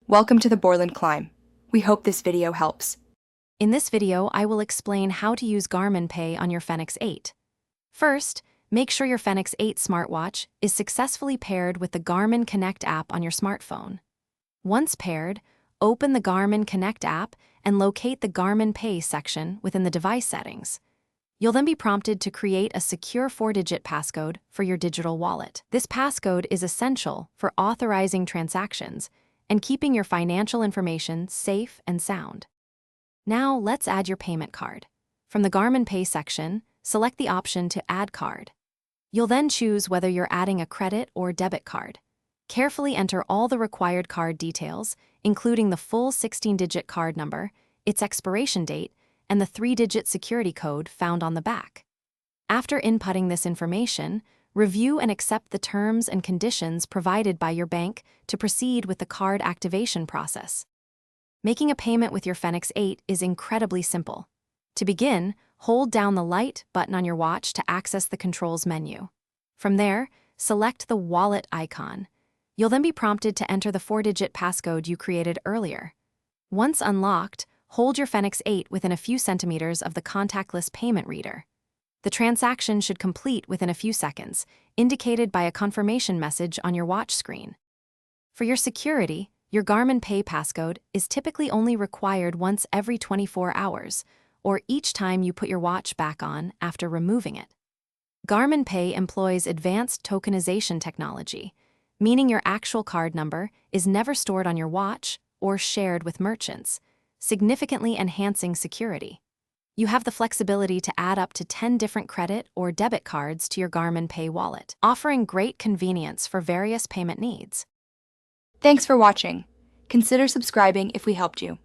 Welcome to the Borland Climb. We hope this video helps. In this video, I will explain how to use Garmin Pay on your Fenix 8. First, make sure your Fenix 8 smartwatch is successfully paired with the Garmin Connect app on your smartphone. Once paired, open the Garmin Connect app and locate the Garmin Pay section within the device settings. You'll then be prompted to create a secure 4-digit passcode for your digital wallet. This passcode is essential for authorizing transactions and keeping your financial information safe and sound. Now, let's add your payment card. From the Garmin Pay section, select the option to Add Card. You'll then choose whether you're adding a credit or debit card. Carefully enter all the required card details, including the full 16-digit card number, its expiration date, and the 3-digit security code found on the back. After inputting this information, review and accept the terms and conditions provided by your bank to proceed with the card activation process. Making a payment with your Fenix 8 is incredibly simple. To begin, hold down the light button on your watch to access the controls menu. From there, select the wallet icon. You'll then be prompted to enter the 4-digit passcode you created earlier. Once unlocked, hold your Fenix 8 within a few centimeters of the contactless payment reader. The transaction should complete within a few seconds, indicated by a confirmation message on your watch screen. For your security, your Garmin Pay passcode is typically only required once every 24 hours, or each time you put your watch back on after removing it. Garmin Pay employs advanced tokenization technology, meaning your actual card number is never stored on your watch or shared with merchants, significantly enhancing security. You have the flexibility to add up to 10 different credit or debit cards to your Garmin Pay wallet, offering great convenience for various payment needs. Thanks for watching. Consider subscribing if we helped you.